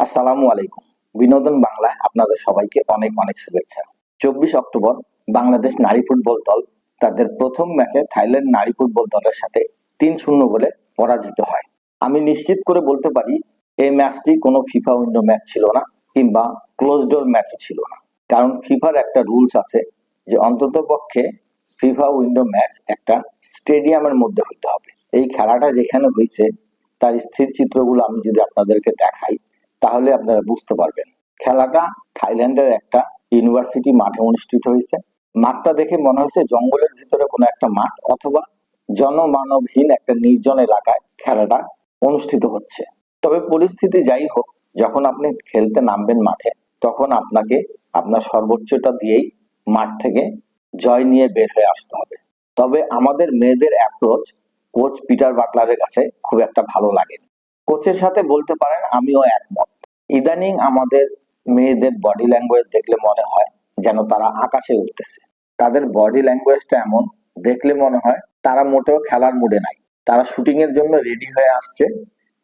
আসসালামু আলাইকুম। বিনোদন বাংলায় আপনাদের সবাইকে অনেক অনেক শুভেচ্ছা। 24 অক্টোবর বাংলাদেশ নারী ফুটবল দল তাদের প্রথম ম্যাচে থাইল্যান্ড নারী ফুটবল দলের সাথে 3-0 গোলে পরাজিত হয়। আমি নিশ্চিত করে বলতে পারি এই ম্যাচটি কোনো ফিফা উইন্ডো ম্যাচ ছিল না, কিংবা ক্লোজ ডোর ম্যাচ ছিল না। কারণ ফিফার একটা রুলস আছে যে অন্তত পক্ষে ফিফা উইন্ডো ম্যাচ একটা স্টেডিয়ামের মধ্যে হইতে হবে। এই খেলাটা যেখানে হয়েছে তার স্থির চিত্রগুলো আমি যদি আপনাদেরকে দেখাই তাহলে আপনারা বুঝতে পারবেন। খেলাটা থাইল্যান্ডের একটা ইউনিভার্সিটি মাঠে অনুষ্ঠিত হয়েছে। মাঠটা দেখে মনে হয়েছে জঙ্গলের ভিতরে কোনো একটা মাঠ অথবা জনমানবহীন একটা নির্জন এলাকায় খেলাটা অনুষ্ঠিত হচ্ছে। তবে পরিস্থিতি যাই হোক, যখন আপনি খেলতে নামবেন মাঠে, তখন আপনাকে আপনার সর্বোচ্চটা দিয়েই মাঠ থেকে জয় নিয়ে বের হয়ে আসতে হবে। তবে আমাদের মেয়েদের অ্যাপ্রোচ কোচ পিটার বাটলারের কাছে খুব একটা ভালো লাগেনি। কোচের সাথে বলতে পারেন আমিও একমত। ইদানিং আমাদের মেয়েদের বডি ল্যাঙ্গুয়েজ দেখলে মনে হয় যেন তারা আকাশে উঠতেছে। তাদের বডি ল্যাঙ্গুয়েজটা এমন, দেখলে মনে হয় তারা মোটেও খেলার মুডে নাই। তারা শুটিং এর জন্য রেডি হয়ে আসছে,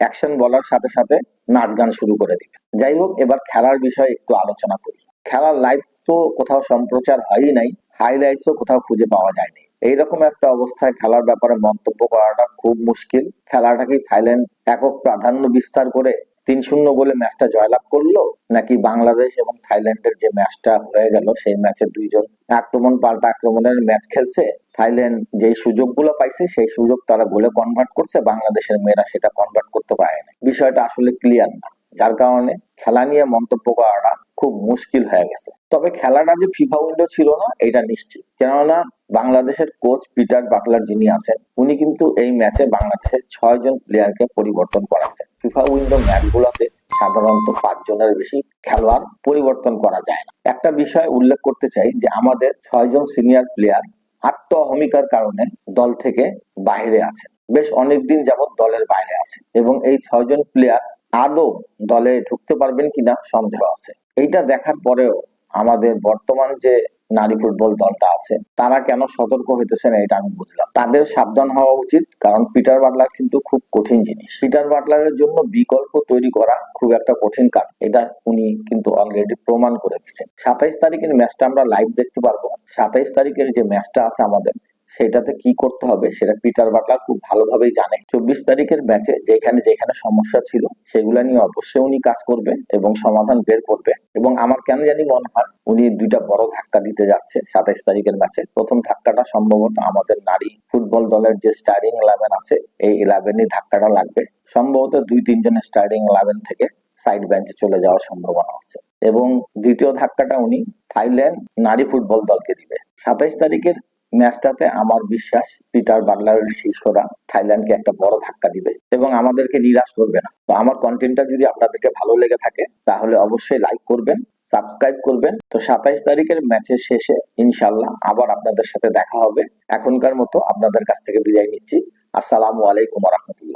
অ্যাকশন বলার সাথে সাথে নাচ গান শুরু করে দিবে। যাই হোক, এবার খেলার বিষয়ে একটু আলোচনা করি। খেলার লাইভ তো কোথাও সম্প্রচার হয়ই নাই, হাইলাইটসও কোথাও খুঁজে পাওয়া যায়নি। এইরকম একটা অবস্থায় খেলার ব্যাপারে মন্তব্য করাটা খুব মুশকিল। খেলাটাকে থাইল্যান্ড একক প্রাধান্য বিস্তার করে 3-0 গোলে ম্যাচটা জয়লাভ করলো, নাকি বাংলাদেশ এবং থাইল্যান্ডের যে ম্যাচটা হয়ে গেল সেই ম্যাচে দুইজন আক্রমণ পাল্টা আক্রমণের ম্যাচ খেলছে, থাইল্যান্ড যেই সুযোগগুলো পাইছে সেই সুযোগ তারা গোলে কনভার্ট করছে, বাংলাদেশের মেয়েরা সেটা কনভার্ট করতে পারেনি। বিষয়টা আসলে ক্লিয়ার না, যার কারণে খেলা নিয়ে মন্তব্য করাটা খুব মুশকিল হয়ে গেছে। তবে খেলাটা যে ফিফা উইন্ডো ছিল না এটা নিশ্চিত, কেননা বাংলাদেশের কোচ পিটার বাটলার যিনি আছেন উনি কিন্তু এই ম্যাচে বাংলাদেশের 6 জন প্লেয়ারকে পরিবর্তন করাছেন। ফিফা উইন্ডো ম্যাচগুলোতে সাধারণত 5 জনের বেশি খেলোয়াড় পরিবর্তন করা যায় না। একটা বিষয় উল্লেখ করতে চাই যে আমাদের 6 জন সিনিয়র প্লেয়ার আত্ম অহমিকার কারণে দল থেকে বাইরে আছে, বেশ অনেকদিন যাবত দলের বাইরে আছে, এবং এই 6 জন প্লেয়ার আদৌ দলে ঢুকতে পারবেন কিনা সন্দেহ আছে। এইটা দেখার পরেও আমাদের বর্তমান যে নারী ফুটবল দলটা আছে তারা কেন সতর্ক হইতেছে না এটা আমি বুঝলাম। তাদের সাবধান হওয়া উচিত, কারণ পিটার বাটলার কিন্তু খুব কঠিন জিনিস। পিটার বাটলারের জন্য বিকল্প তৈরি করা খুব একটা কঠিন কাজ, এটা উনি কিন্তু অলরেডি প্রমাণ করে দিচ্ছেন। 27 তারিখের ম্যাচটা আমরা লাইভ দেখতে পারবো। 27 তারিখের যে ম্যাচটা আছে আমাদের, সেটাতে কি করতে হবে সেটা পিটার বাটলার খুব ভালোভাবেই জানে। 24 তারিখের ম্যাচে যেখানে যেখানে সমস্যা ছিল সেগুলা নিয়ে অবশ্যই উনি কাজ করবে এবং সমাধান বের করবে। এবং আমার কেন জানি মনে হয় উনি 2টা বড় ধাক্কা দিতে যাচ্ছে 27 তারিখের ম্যাচে। প্রথম ধাক্কাটা সম্ভবত আমাদের নারী ফুটবল দলের যে স্টার্টিং 11 আছে এই 11 ধাক্কাটা লাগবে। সম্ভবত 2-3 জনের স্টার্টিং 11 থেকে সাইড বেঞ্চে চলে যাওয়ার সম্ভাবনা আছে। এবং দ্বিতীয় ধাক্কাটা উনি থাইল্যান্ড নারী ফুটবল দলকে দিবে। 27 তারিখের ম্যাচটাতে আমার বিশ্বাস পিটার বাটলারের শিষ্যরা থাইল্যান্ডকে একটা বড় ধাক্কা দিবে এবং আমাদেরকে নিরাশ করবে না। তো আমার কন্টেন্টটা যদি আপনাদেরকে ভালো লেগে থাকে তাহলে অবশ্যই লাইক করবেন, সাবস্ক্রাইব করবেন। তো 27 তারিখের ম্যাচের শেষে ইনশাল্লাহ আবার আপনাদের সাথে দেখা হবে। এখনকার মতো আপনাদের কাছ থেকে বিদায় নিচ্ছি। আসসালামু আলাইকুম ওয়া রাহমাতুল্লাহ।